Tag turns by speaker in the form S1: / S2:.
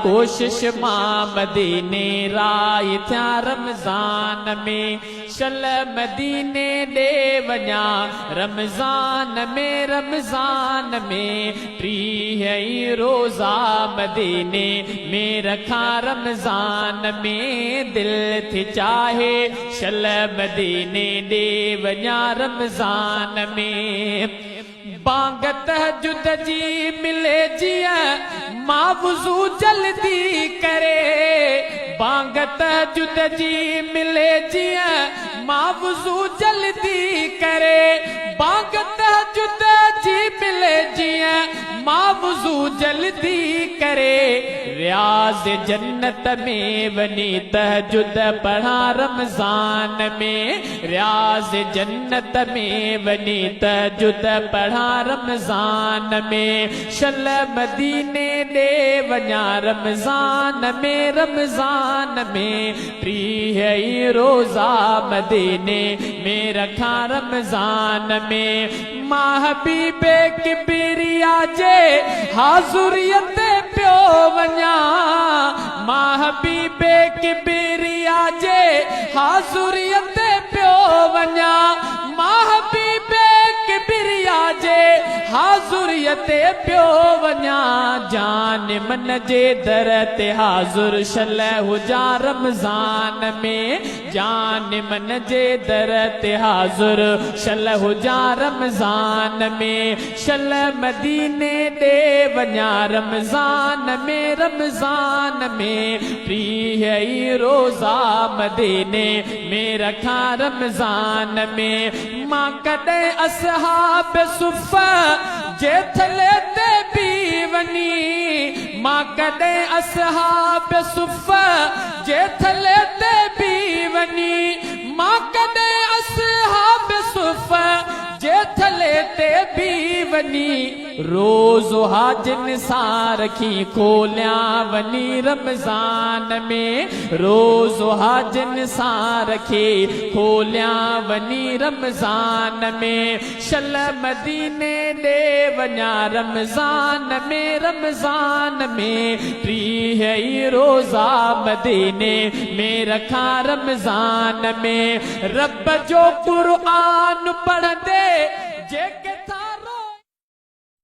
S1: कोशिश मां मदीने राय थिया रमज़ान में शल मदीने ॾे वञा रमज़ान में टीह ई रोज़ा मदीने में रखा रमज़ान में दिल थी चाहे शल मदीने ॾे वञा रमज़ान में बांग तहजुद जी मिले जिया मां वुज़ू जल्दी करे बांग तहजुद जी मिले जिया मां वुज़ू जल्दी करे बांग तहजुद जी मिले जिया मां वुज़ू जल्दी करे रियाज़ जन्नत में वनी तहजुद पढ़ा रमज़ान में रियाज़ जन्नत में वनी तहजुद पढ़ा रमज़ान में शल मदीने ॾे वञा रमज़ान में टीह ई रोज़ा मदीने में रखा रमज़ान में मां हबीबे किबरिया जे हाज़ुरियत पियो वञा मां हबीबे किबरिया जे हाज़ुरियत पियो वञा मां हबीबे किबरिया जे हाज़ुरियत पियो वञा जान मन जे दर ते हाज़ुर शल हुजा रमज़ान में जान मन जे दर ते हाज़ुर शल हुजा रमज़ान में शल मदीने ॾे वञा रमज़ान में टीह ई रोज़ा मदीने में रखा रमज़ान में मां कॾहिं असहाब सुफ़ा जे थले ते भी वनी मां कॾहिं असहाब सुफ़ा जे थले ते भी वनी मां कॾहिं असहाब सुफ़ा जे थले ते भी वनी रोज़ हाजिन सां रखी खोलिया वनी रमज़ान में रोज़ हाजिन सां रखी खोलिया वनी रमज़ान में शल मदीने ॾे वञा रमज़ान में टीह ई रोज़ा मदीने में रखा रमज़ान में रब जो क़ुरआन पढ़ंदे जे